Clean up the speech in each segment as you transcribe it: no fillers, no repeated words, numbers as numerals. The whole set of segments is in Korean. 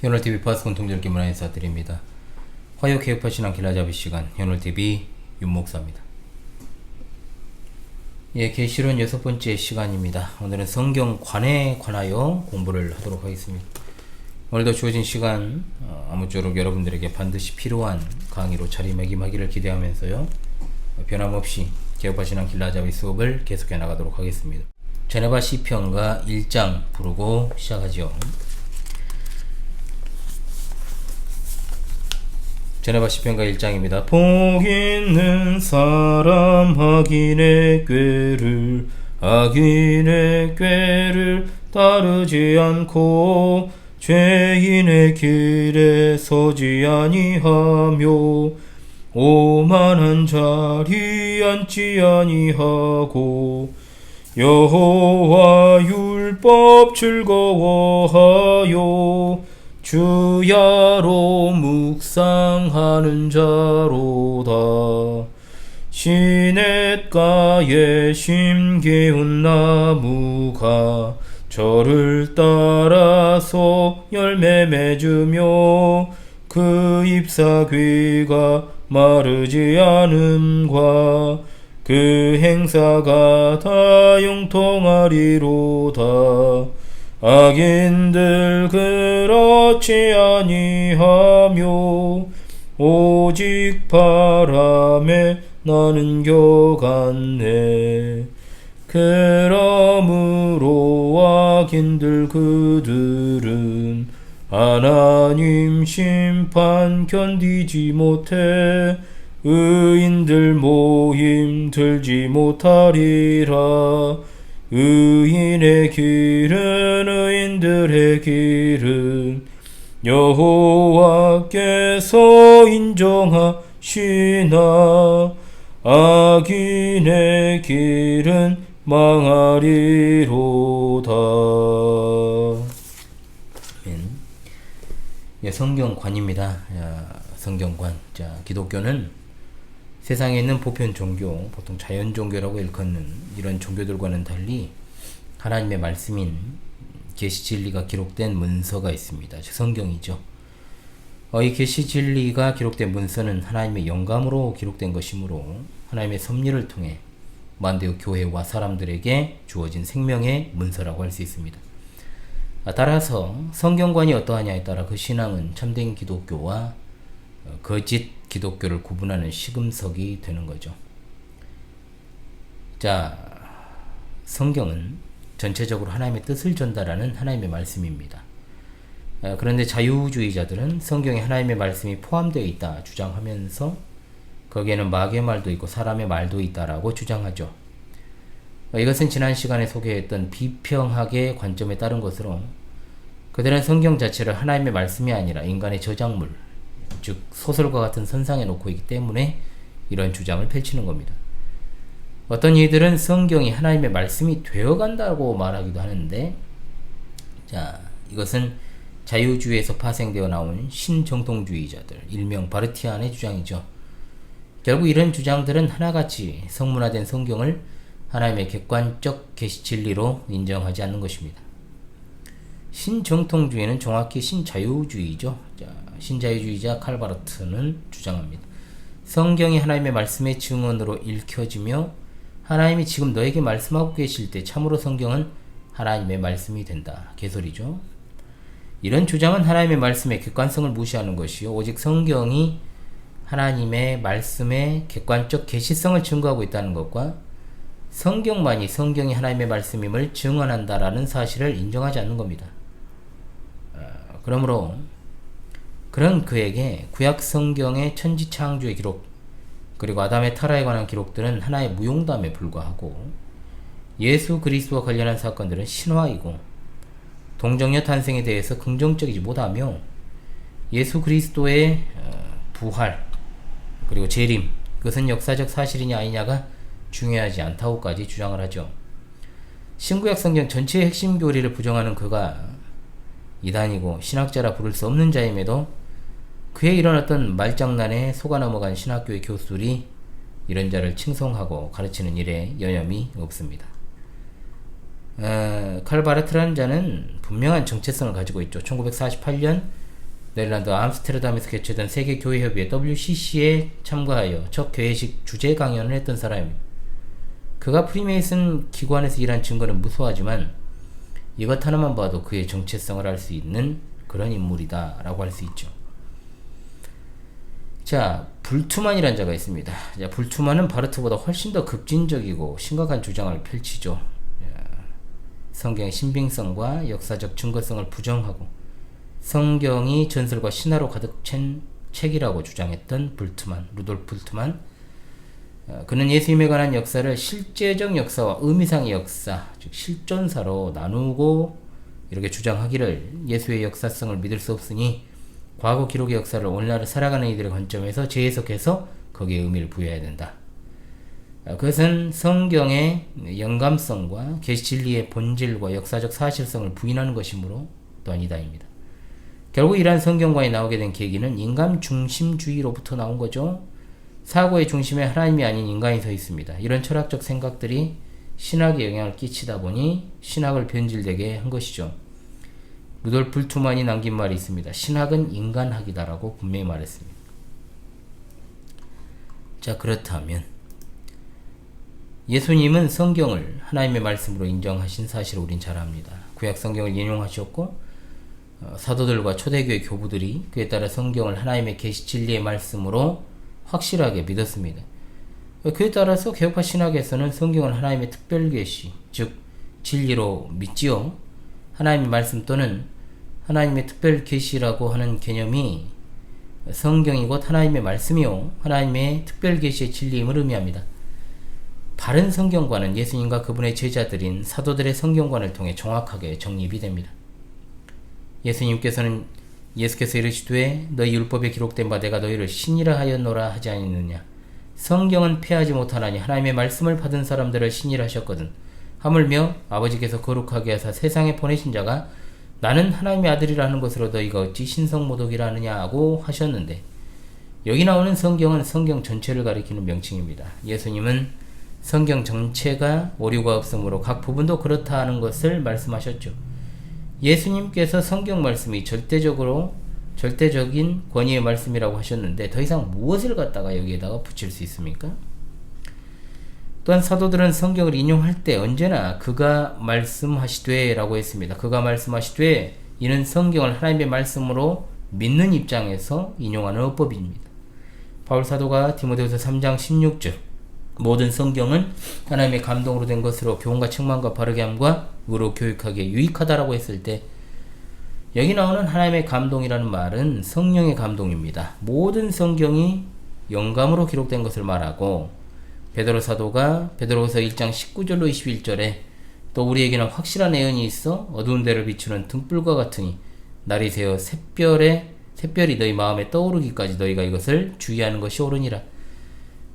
현월TV 파스 공통절기 문화 인사드립니다. 화요 개혁파 신앙 길라잡이 시간 현월TV 윤목사입니다. 계시론 6번째 시간입니다. 오늘은 성경관에 관하여 공부를 하도록 하겠습니다. 오늘도 주어진 시간 아무쪼록 여러분들에게 반드시 필요한 강의로 자리매김하기를 기대하면서요, 변함없이 개혁파 신앙 길라잡이 수업을 계속해 나가도록 하겠습니다. 제네바 시편가 1장 부르고 시작하죠. 제네바 시편가 1장입니다. 복 있는 사람 악인의 꾀를 따르지 않고 죄인의 길에 서지 아니하며 오만한 자리 앉지 아니하고 여호와 율법 즐거워하여 주야로 묵상하는 자로다. 시냇가에 심기운 나무가 저를 따라서 열매 맺으며 그 잎사귀가 마르지 않음과 그 행사가 다 형통하리로다. 악인들 그렇지 아니하며 오직 바람에 나는 겨갔네. 그러므로 악인들 그들은 하나님 심판 견디지 못해 의인들 모임 들지 못하리라. 의인의 길은 의인들의 길은 여호와께서 인정하시나 악인의 길은 망하리로다. 성경관입니다. 성경관. 기독교는 세상에 있는 보편 종교, 보통 자연 종교라고 일컫는 이런 종교들과는 달리 하나님의 말씀인 계시 진리가 기록된 문서가 있습니다. 성경이죠. 이 계시 진리가 기록된 문서는 하나님의 영감으로 기록된 것이므로 하나님의 섭리를 통해 만대의 교회와 사람들에게 주어진 생명의 문서라고 할 수 있습니다. 따라서 성경관이 어떠하냐에 따라 그 신앙은 참된 기독교와 거짓 기독교를 구분하는 시금석이 되는 거죠. 성경은 전체적으로 하나님의 뜻을 전달하는 하나님의 말씀입니다. 그런데 자유주의자들은 성경에 하나님의 말씀이 포함되어 있다 주장하면서 거기에는 마귀의 말도 있고 사람의 말도 있다라고 주장하죠. 이것은 지난 시간에 소개했던 비평학의 관점에 따른 것으로 그들은 성경 자체를 하나님의 말씀이 아니라 인간의 저작물, 즉 소설과 같은 선상에 놓고 있기 때문에 이런 주장을 펼치는 겁니다. 어떤 이들은 성경이 하나님의 말씀이 되어간다고 말하기도 하는데, 이것은 자유주의에서 파생되어 나온 신정통주의자들, 일명 바르티안의 주장이죠. 결국 이런 주장들은 하나같이 성문화된 성경을 하나님의 객관적 계시 진리로 인정하지 않는 것입니다. 신정통주의는 정확히 신자유주의죠. 신자유주의자 칼바르트는 주장합니다. 성경이 하나님의 말씀의 증언으로 읽혀지며 하나님이 지금 너에게 말씀하고 계실 때 참으로 성경은 하나님의 말씀이 된다. 개소리죠. 이런 주장은 하나님의 말씀의 객관성을 무시하는 것이요, 오직 성경이 하나님의 말씀의 객관적 계시성을 증거하고 있다는 것과 성경만이 성경이 하나님의 말씀임을 증언한다라는 사실을 인정하지 않는 겁니다. 그러므로 그런 그에게 구약 성경의 천지 창조의 기록, 그리고 아담의 타락에 관한 기록들은 하나의 무용담에 불과하고 예수 그리스도와 관련한 사건들은 신화이고 동정녀 탄생에 대해서 긍정적이지 못하며 예수 그리스도의 부활 그리고 재림, 그것은 역사적 사실이냐 아니냐가 중요하지 않다고까지 주장을 하죠. 신구약 성경 전체의 핵심 교리를 부정하는 그가 이단이고 신학자라 부를 수 없는 자임에도 그에 일어났던 말장난에 속아 넘어간 신학교의 교수들이 이런 자를 칭송하고 가르치는 일에 여념이 없습니다. 칼 바르트라는 자는 분명한 정체성을 가지고 있죠. 1948년 네덜란드 암스테르담에서 개최된 세계교회협의회 WCC에 참가하여 첫 교회식 주재 강연을 했던 사람입니다. 그가 프리메이슨 기관에서 일한 증거는 무수하지만 이것 하나만 봐도 그의 정체성을 알 수 있는 그런 인물이다 라고 할 수 있죠. 자, 불투만이라는 자가 있습니다. 자, 불투만은 바르트보다 훨씬 더 급진적이고 심각한 주장을 펼치죠. 성경의 신빙성과 역사적 증거성을 부정하고 성경이 전설과 신화로 가득 찬 책이라고 주장했던 불투만, 루돌프 불투만. 그는 예수님에 관한 역사를 실제적 역사와 의미상의 역사, 즉 실존사로 나누고 이렇게 주장하기를 예수의 역사성을 믿을 수 없으니 과거 기록의 역사를 오늘날 살아가는 이들의 관점에서 재해석해서 거기에 의미를 부여해야 된다. 그것은 성경의 영감성과 계시 진리의 본질과 역사적 사실성을 부인하는 것이므로 또한 이다입니다. 결국 이러한 성경과에 나오게 된 계기는 인간 중심주의로부터 나온 거죠. 사고의 중심에 하나님이 아닌 인간이 서 있습니다. 이런 철학적 생각들이 신학에 영향을 끼치다 보니 신학을 변질되게 한 것이죠. 루돌프 불투만이 남긴 말이 있습니다. 신학은 인간학이다라고 분명히 말했습니다. 자, 그렇다면 예수님은 성경을 하나님의 말씀으로 인정하신 사실을 우린 잘 압니다. 구약 성경을 인용하셨고 사도들과 초대교회 교부들이 그에 따라 성경을 하나님의 계시 진리의 말씀으로 확실하게 믿었습니다. 그에 따라서 개혁파 신학에서는 성경을 하나님의 특별 계시, 즉 진리로 믿지요. 하나님의 말씀 또는 하나님의 특별 계시라고 하는 개념이 성경이 곧 하나님의 말씀이요 하나님의 특별 계시의 진리임을 의미합니다. 바른 성경관은 예수님과 그분의 제자들인 사도들의 성경관을 통해 정확하게 정립이 됩니다. 예수께서 이르시되 너희 율법에 기록된 바 내가 너희를 신이라 하였노라 하지 아니느냐. 성경은 폐하지 못하나니 하나님의 말씀을 받은 사람들을 신이라 하셨거든. 하물며 아버지께서 거룩하게 하사 세상에 보내신 자가 나는 하나님의 아들이라 하는 것으로 너희가 어찌 신성모독이라 하느냐 하고 하셨는데, 여기 나오는 성경은 성경 전체를 가리키는 명칭입니다. 예수님은 성경 전체가 오류가 없으므로 각 부분도 그렇다 하는 것을 말씀하셨죠. 예수님께서 성경 말씀이 절대적인 권위의 말씀이라고 하셨는데 더 이상 무엇을 갖다가 여기에다가 붙일 수 있습니까? 또한 사도들은 성경을 인용할 때 언제나 그가 말씀하시되 라고 했습니다. 그가 말씀하시되 이는 성경을 하나님의 말씀으로 믿는 입장에서 인용하는 어법입니다. 바울 사도가 디모데후서 3장 16절 모든 성경은 하나님의 감동으로 된 것으로 교훈과 책망과 바르게 함과 의로 교육하기에 유익하다라고 했을 때 여기 나오는 하나님의 감동이라는 말은 성령의 감동입니다. 모든 성경이 영감으로 기록된 것을 말하고 베드로 사도가 베드로후서 1장 19절로 21절에 또 우리에게는 확실한 예언이 있어 어두운 데를 비추는 등불과 같으니 날이 새어 샛별이 너희 마음에 떠오르기까지 너희가 이것을 주의하는 것이 옳으니라.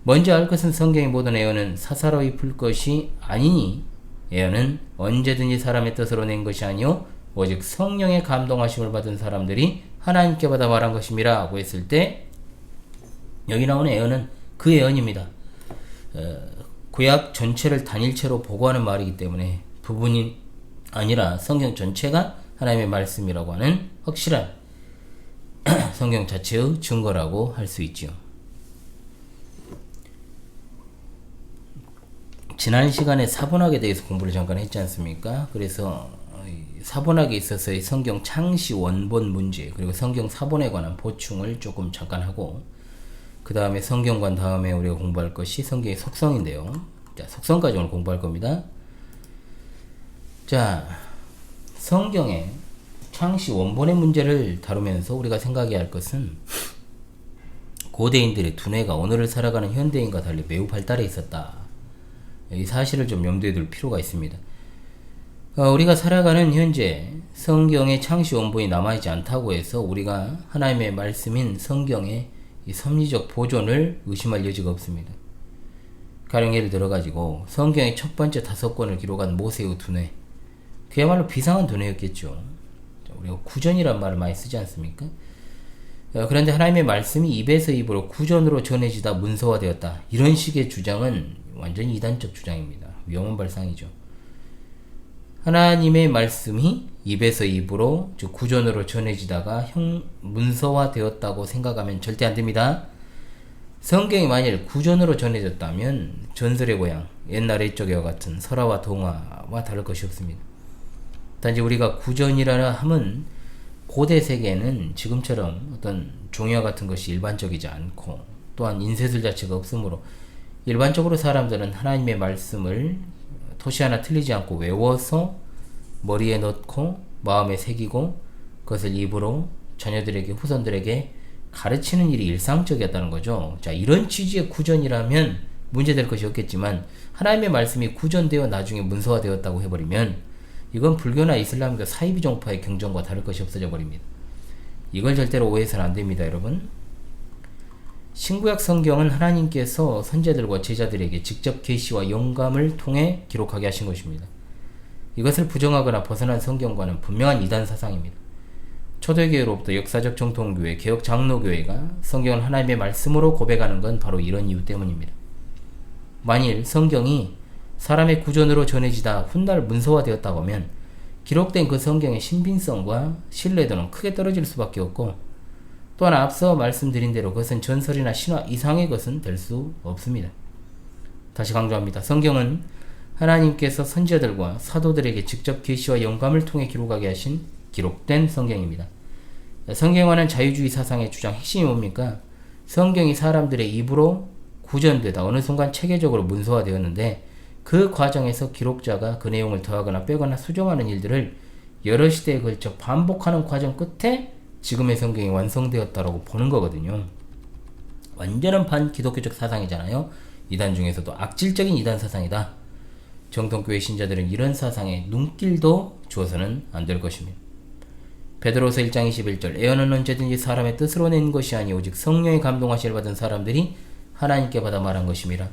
먼저 알 것은 성경의 모든 예언은 사사로이 풀 것이 아니니 예언은 언제든지 사람의 뜻으로 낸 것이 아니요 오직 성령의 감동하심을 받은 사람들이 하나님께 받아 말한 것임이라 하고 했을 때 여기 나오는 예언은 그 예언입니다. 구약 전체를 단일체로 보고하는 말이기 때문에 부분이 아니라 성경 전체가 하나님의 말씀이라고 하는 확실한 성경 자체의 증거라고 할 수 있지요. 지난 시간에 사본학에 대해서 공부를 잠깐 했지 않습니까? 그래서 사본학에 있어서의 성경 창시 원본 문제 그리고 성경 사본에 관한 보충을 조금 잠깐 하고 그 다음에 성경관 다음에 우리가 공부할 것이 성경의 속성인데요. 자, 속성까지 오늘 공부할 겁니다. 자, 성경의 창시 원본의 문제를 다루면서 우리가 생각해야 할 것은 고대인들의 두뇌가 오늘을 살아가는 현대인과 달리 매우 발달해 있었다. 이 사실을 좀 염두에 둘 필요가 있습니다. 우리가 살아가는 현재 성경의 창시 원본이 남아있지 않다고 해서 우리가 하나님의 말씀인 성경의 이 섭리적 보존을 의심할 여지가 없습니다. 가령 예를 들어가지고 성경의 첫 번째 5권을 기록한 모세의 두뇌, 그야말로 비상한 두뇌였겠죠. 우리가 구전이란 말을 많이 쓰지 않습니까? 그런데 하나님의 말씀이 입에서 입으로 구전으로 전해지다 문서화되었다. 이런 식의 주장은 완전히 이단적 주장입니다. 위험한 발상이죠. 하나님의 말씀이 입에서 입으로, 즉 구전으로 전해지다가 문서화 되었다고 생각하면 절대 안 됩니다. 성경이 만일 구전으로 전해졌다면 전설의 고향, 옛날 옛적과 같은 설화와 동화와 다를 것이 없습니다. 단지 우리가 구전이라 함은 고대 세계에는 지금처럼 어떤 종이와 같은 것이 일반적이지 않고 또한 인쇄술 자체가 없으므로 일반적으로 사람들은 하나님의 말씀을 토시 하나 틀리지 않고 외워서 머리에 넣고 마음에 새기고 그것을 입으로 자녀들에게 후손들에게 가르치는 일이 일상적이었다는 거죠. 자, 이런 취지의 구전이라면 문제될 것이 없겠지만 하나님의 말씀이 구전되어 나중에 문서화되었다고 해버리면 이건 불교나 이슬람교 사이비 종파의 경전과 다를 것이 없어져 버립니다. 이걸 절대로 오해해서는 안 됩니다, 여러분. 신구약 성경은 하나님께서 선제들과 제자들에게 직접 계시와 영감을 통해 기록하게 하신 것입니다. 이것을 부정하거나 벗어난 성경과는 분명한 이단 사상입니다. 초대교회로부터 역사적 정통교회, 개혁 장로교회가 성경을 하나님의 말씀으로 고백하는 건 바로 이런 이유 때문입니다. 만일 성경이 사람의 구전으로 전해지다 훗날 문서화되었다고 하면 기록된 그 성경의 신빙성과 신뢰도는 크게 떨어질 수밖에 없고, 또한 앞서 말씀드린 대로 그것은 전설이나 신화 이상의 것은 될 수 없습니다. 다시 강조합니다. 성경은 하나님께서 선지자들과 사도들에게 직접 계시와 영감을 통해 기록하게 하신 기록된 성경입니다. 성경과는 자유주의 사상의 주장 핵심이 뭡니까? 성경이 사람들의 입으로 구전되다 어느 순간 체계적으로 문서화되었는데 그 과정에서 기록자가 그 내용을 더하거나 빼거나 수정하는 일들을 여러 시대에 걸쳐 반복하는 과정 끝에 지금의 성경이 완성되었다라고 보는 거거든요. 완전한 반기독교적 사상이잖아요. 이단 중에서도 악질적인 이단 사상이다. 정통교회 신자들은 이런 사상에 눈길도 주어서는 안 될 것입니다. 베드로서 1장 21절 애언은 언제든지 사람의 뜻으로 낸 것이 아니 오직 성령의 감동하심을 받은 사람들이 하나님께 받아 말한 것임이라.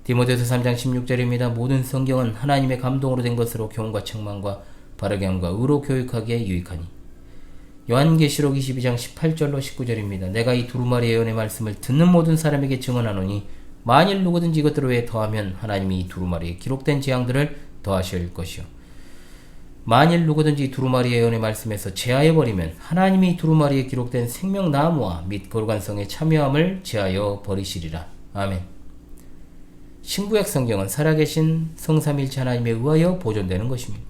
디모데서 3장 16절입니다. 모든 성경은 하나님의 감동으로 된 것으로 교훈과 책망과 바르게 함과 의로 교육하기에 유익하니. 요한계시록 22장 18절로 19절입니다. 내가 이 두루마리 예언의 말씀을 듣는 모든 사람에게 증언하노니 만일 누구든지 이것들을 외에 더하면 하나님이 이 두루마리에 기록된 재앙들을 더하실 것이요. 만일 누구든지 두루마리 예언의 말씀에서 제하여버리면 하나님이 이 두루마리에 기록된 생명나무와 및 골관성의 참여함을 제하여 버리시리라. 아멘. 신구약 성경은 살아계신 성삼일체 하나님에 의하여 보존되는 것입니다.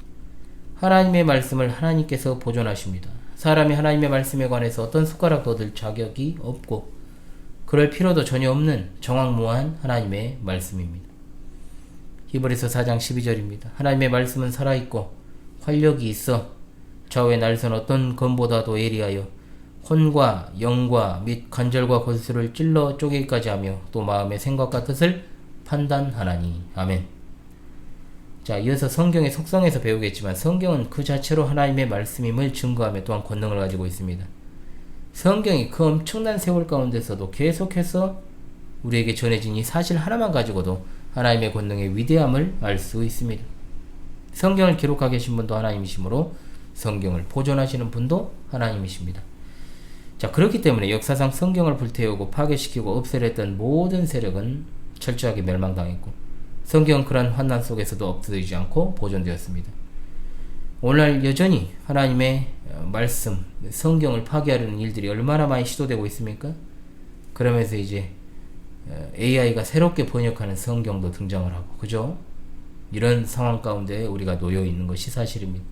하나님의 말씀을 하나님께서 보존하십니다. 사람이 하나님의 말씀에 관해서 어떤 숟가락도 얻을 자격이 없고 그럴 필요도 전혀 없는 정확무한 하나님의 말씀입니다. 히브리서 4장 12절입니다. 하나님의 말씀은 살아있고 활력이 있어 좌우의 날선 어떤 검보다도 예리하여 혼과 영과 및 관절과 골수를 찔러 쪼개기까지 하며 또 마음의 생각과 뜻을 판단하나니. 아멘. 자, 이어서 성경의 속성에서 배우겠지만 성경은 그 자체로 하나님의 말씀임을 증거하며 또한 권능을 가지고 있습니다. 성경이 그 엄청난 세월 가운데서도 계속해서 우리에게 전해진 이 사실 하나만 가지고도 하나님의 권능의 위대함을 알 수 있습니다. 성경을 기록하게 계신 분도 하나님이시므로 성경을 보존하시는 분도 하나님이십니다. 자, 그렇기 때문에 역사상 성경을 불태우고 파괴시키고 없애려 했던 모든 세력은 철저하게 멸망당했고 성경은 그러한 환난 속에서도 없어지지 않고 보존되었습니다. 오늘날 여전히 하나님의 말씀, 성경을 파괴하려는 일들이 얼마나 많이 시도되고 있습니까? 그러면서 이제 AI가 새롭게 번역하는 성경도 등장을 하고, 그죠? 이런 상황 가운데 우리가 놓여 있는 것이 사실입니다.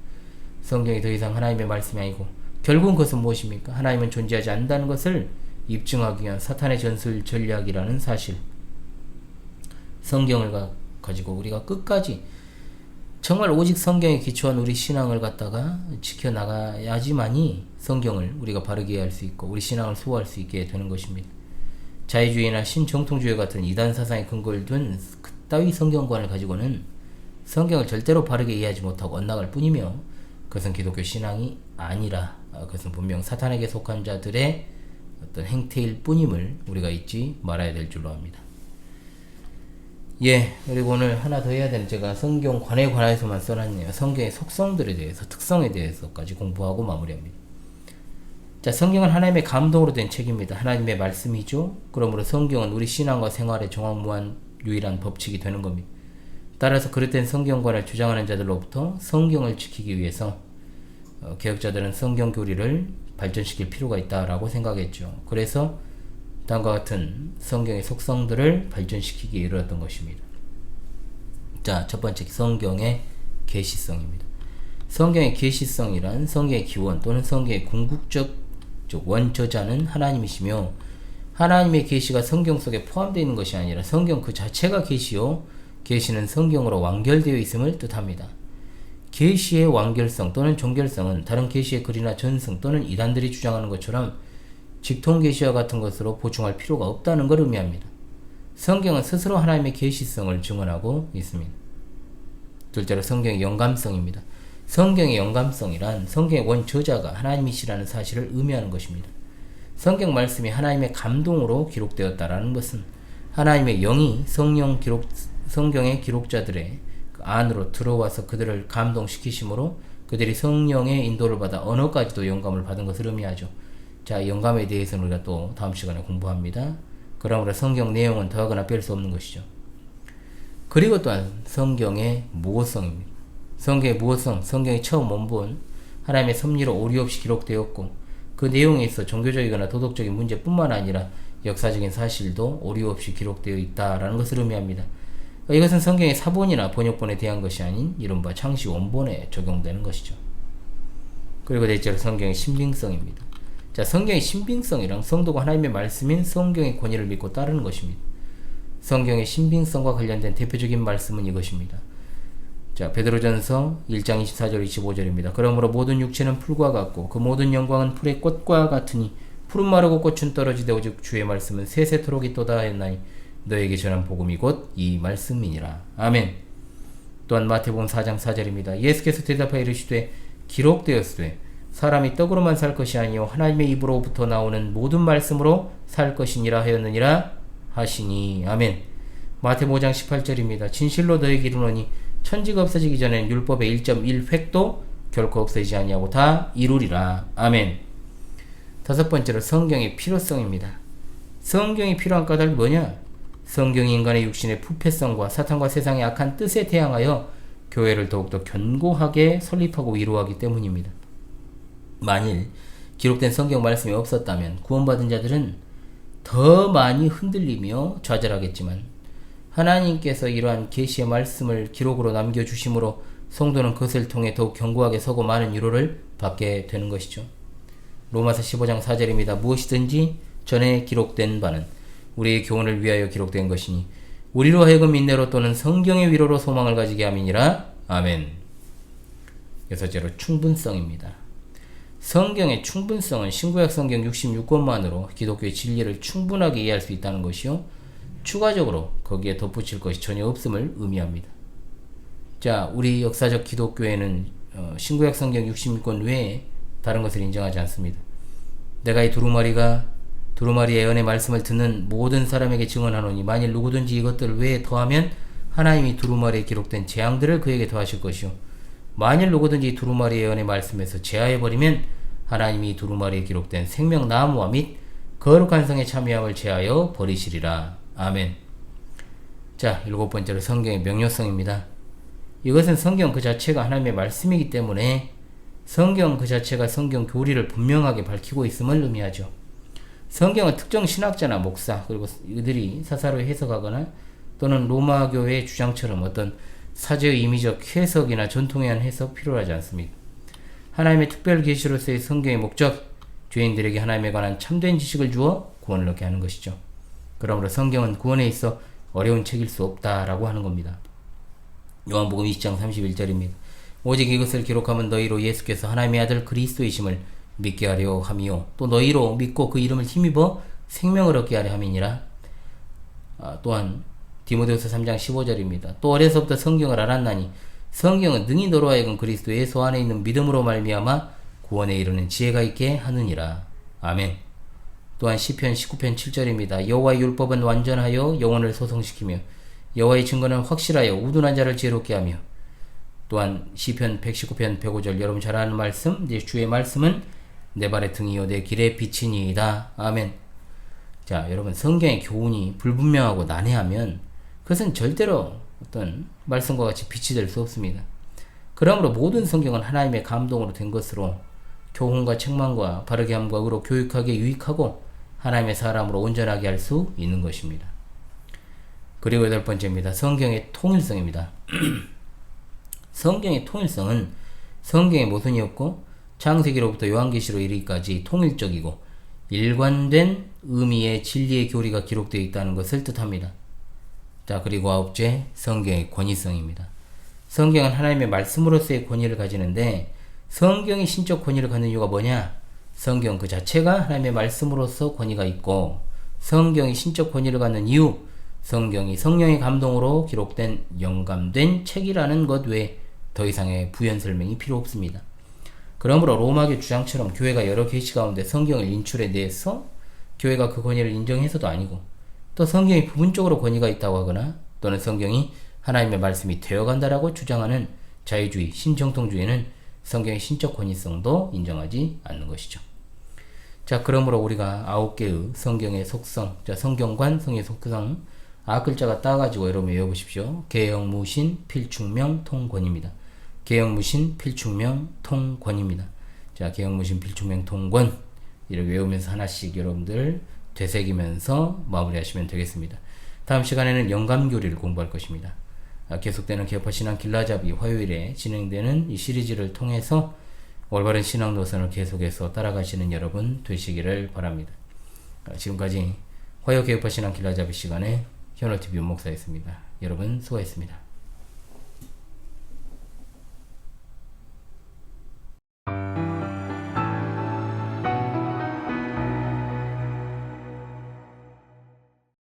성경이 더 이상 하나님의 말씀이 아니고 결국은 그것은 무엇입니까? 하나님은 존재하지 않는다는 것을 입증하기 위한 사탄의 전술 전략이라는 사실. 성경을 가지고 우리가 끝까지 정말 오직 성경에 기초한 우리 신앙을 갖다가 지켜나가야지만이 성경을 우리가 바르게 할 수 있고 우리 신앙을 수호할 수 있게 되는 것입니다. 자유주의나 신정통주의 같은 이단 사상에 근거를 둔 그따위 성경관을 가지고는 성경을 절대로 바르게 이해하지 못하고 엇나갈 뿐이며 그것은 기독교 신앙이 아니라 그것은 분명 사탄에게 속한 자들의 어떤 행태일 뿐임을 우리가 잊지 말아야 될 줄로 압니다. 예, 그리고 오늘 하나 더 해야 되는, 제가 성경관에 관해서만 써놨네요. 성경의 속성들에 대해서, 특성에 대해서까지 공부하고 마무리합니다. 자, 성경은 하나님의 감동으로 된 책입니다. 하나님의 말씀이죠. 그러므로 성경은 우리 신앙과 생활의 정확무한 유일한 법칙이 되는 겁니다. 따라서 그릇된 성경관을 주장하는 자들로부터 성경을 지키기 위해서 개혁자들은 성경 교리를 발전시킬 필요가 있다라고 생각했죠. 그래서 다음과 같은 성경의 속성들을 발전시키기에 이르렀던 것입니다. 자, 첫 번째 성경의 계시성입니다. 성경의 계시성이란 성경의 기원 또는 성경의 궁극적 원저자는 하나님이시며 하나님의 계시가 성경 속에 포함되어 있는 것이 아니라 성경 그 자체가 계시요 계시는 성경으로 완결되어 있음을 뜻합니다. 계시의 완결성 또는 종결성은 다른 계시의 글이나 전승 또는 이단들이 주장하는 것처럼 직통 계시와 같은 것으로 보충할 필요가 없다는 걸 의미합니다. 성경은 스스로 하나님의 계시성을 증언하고 있습니다. 둘째로 성경의 영감성입니다. 성경의 영감성이란 성경의 원저자가 하나님이시라는 사실을 의미하는 것입니다. 성경 말씀이 하나님의 감동으로 기록되었다라는 것은 하나님의 영이 성경의 기록자들의 안으로 들어와서 그들을 감동시키심으로 그들이 성령의 인도를 받아 언어까지도 영감을 받은 것을 의미하죠. 자, 영감에 대해서는 우리가 또 다음 시간에 공부합니다. 그러므로 성경 내용은 더하거나 뺄 수 없는 것이죠. 그리고 또한 성경의 무호성입니다. 성경의 무호성, 성경의 처음 원본 하나님의 섭리로 오류 없이 기록되었고 그 내용에 있어 종교적이거나 도덕적인 문제뿐만 아니라 역사적인 사실도 오류 없이 기록되어 있다라는 것을 의미합니다. 이것은 성경의 사본이나 번역본에 대한 것이 아닌 이른바 창시 원본에 적용되는 것이죠. 그리고 넷째로 성경의 신빙성입니다. 자, 성경의 신빙성이란 성도가 하나님의 말씀인 성경의 권위를 믿고 따르는 것입니다. 성경의 신빙성과 관련된 대표적인 말씀은 이것입니다. 자, 베드로전서 1장 24절 25절입니다. 그러므로 모든 육체는 풀과 같고 그 모든 영광은 풀의 꽃과 같으니 풀은 마르고 꽃은 떨어지되 오직 주의 말씀은 세세토록 있도다 하였나니 너에게 전한 복음이 곧 이 말씀이니라. 아멘. 또한 마태복음 4장 4절입니다. 예수께서 대답하여 이르시되 기록되었으되 사람이 떡으로만 살 것이 아니요 하나님의 입으로부터 나오는 모든 말씀으로 살 것이니라 하였느니라 하시니. 아멘. 마태복음 5장 18절입니다. 진실로 너에게 이르노니 천지가 없어지기 전에 율법의 1.1획도 결코 없어지지 아니하고 다 이루리라. 아멘. 다섯 번째로 성경의 필요성입니다. 성경이 필요한 까닭이 뭐냐? 성경이 인간의 육신의 부패성과 사탄과 세상의 악한 뜻에 대항하여 교회를 더욱더 견고하게 설립하고 위로하기 때문입니다. 만일 기록된 성경 말씀이 없었다면 구원받은 자들은 더 많이 흔들리며 좌절하겠지만 하나님께서 이러한 계시의 말씀을 기록으로 남겨주심으로 성도는 그것을 통해 더욱 견고하게 서고 많은 위로를 받게 되는 것이죠. 로마서 15장 4절입니다. 무엇이든지 전에 기록된 바는 우리의 교훈을 위하여 기록된 것이니 우리로 하여금 인내로 또는 성경의 위로로 소망을 가지게 함이니라. 아멘. 여섯째로 충분성입니다. 성경의 충분성은 신구약 성경 66권만으로 기독교의 진리를 충분하게 이해할 수 있다는 것이요 추가적으로 거기에 덧붙일 것이 전혀 없음을 의미합니다. 자, 우리 역사적 기독교회는 신구약 성경 66권 외에 다른 것을 인정하지 않습니다. 내가 이 두루마리 예언의 말씀을 듣는 모든 사람에게 증언하노니 만일 누구든지 이것들 외에 더하면 하나님이 두루마리에 기록된 재앙들을 그에게 더하실 것이요 만일 누구든지 이 두루마리 예언의 말씀에서 제하여버리면 하나님이 이 두루마리에 기록된 생명나무와 및 거룩한 성에 참여함을 제하여 버리시리라. 아멘. 자, 일곱 번째로 성경의 명료성입니다. 이것은 성경 그 자체가 하나님의 말씀이기 때문에 성경 그 자체가 성경 교리를 분명하게 밝히고 있음을 의미하죠. 성경은 특정 신학자나 목사 그리고 이들이 사사로이 해석하거나 또는 로마 교회의 주장처럼 어떤 사제의 임의적 해석이나 전통에 의한 해석 필요하지 않습니다. 하나님의 특별 계시로서의 성경의 목적, 죄인들에게 하나님에 관한 참된 지식을 주어 구원을 얻게 하는 것이죠. 그러므로 성경은 구원에 있어 어려운 책일 수 없다라고 하는 겁니다. 요한복음 20장 31절입니다. 오직 이것을 기록하면 너희로 예수께서 하나님의 아들 그리스도이심을 믿게 하려 함이요 또 너희로 믿고 그 이름을 힘입어 생명을 얻게 하려 함이니라. 또한 디모데후서 3장 15절입니다. 또 어려서부터 성경을 알았나니 성경은 능히 너로 하여금 그리스도 예수 안에 있는 믿음으로 말미암아 구원에 이르는 지혜가 있게 하느니라. 아멘. 또한 시편 19편 7절입니다. 여호와의 율법은 완전하여 영혼을 소성시키며 여호와의 증거는 확실하여 우둔한 자를 지혜롭게 하며. 또한 시편 119편 105절 여러분 잘 아는 말씀, 내 주의 말씀은 내 발의 등이요 내 길의 빛이니이다. 아멘. 자, 여러분 성경의 교훈이 불분명하고 난해하면 그것은 절대로 어떤 말씀과 같이 빛이 될 수 없습니다. 그러므로 모든 성경은 하나님의 감동으로 된 것으로 교훈과 책망과 바르게 함과 의로 교육하기에 유익하고 하나님의 사람으로 온전하게 할 수 있는 것입니다. 그리고 여덟 번째입니다. 성경의 통일성입니다. 성경의 통일성은 성경의 모순이 없고 창세기로부터 요한계시로 이르기까지 통일적이고 일관된 의미의 진리의 교리가 기록되어 있다는 것을 뜻합니다. 자, 그리고 아홉째, 성경의 권위성입니다. 성경은 하나님의 말씀으로서의 권위를 가지는데 성경이 신적 권위를 갖는 이유가 뭐냐? 성경 그 자체가 하나님의 말씀으로서 권위가 있고 성경이 신적 권위를 갖는 이유, 성경이 성령의 감동으로 기록된 영감된 책이라는 것 외에 더 이상의 부연 설명이 필요 없습니다. 그러므로 로마교 주장처럼 교회가 여러 계시 가운데 성경을 인출해내서 교회가 그 권위를 인정해서도 아니고 또 성경이 부분적으로 권위가 있다고 하거나 또는 성경이 하나님의 말씀이 되어간다라고 주장하는 자유주의, 신정통주의는 성경의 신적 권위성도 인정하지 않는 것이죠. 자, 그러므로 우리가 9개의 성경의 속성, 자, 성경관, 성의 속성, 글자가 따가지고 여러분 외워보십시오. 개혁무신, 필충명, 통권입니다. 개혁무신, 필충명, 통권입니다. 자, 개혁무신, 필충명, 통권 이렇게 외우면서 하나씩 여러분들 되새기면서 마무리하시면 되겠습니다. 다음 시간에는 영감교리를 공부할 것입니다. 계속되는 개파신앙 길라잡이 화요일에 진행되는 이 시리즈를 통해서 올바른 신앙 노선을 계속해서 따라가시는 여러분 되시기를 바랍니다. 지금까지 화요 개파신앙 길라잡이 시간에 현호TV 윤목사였습니다. 여러분 수고하셨습니다.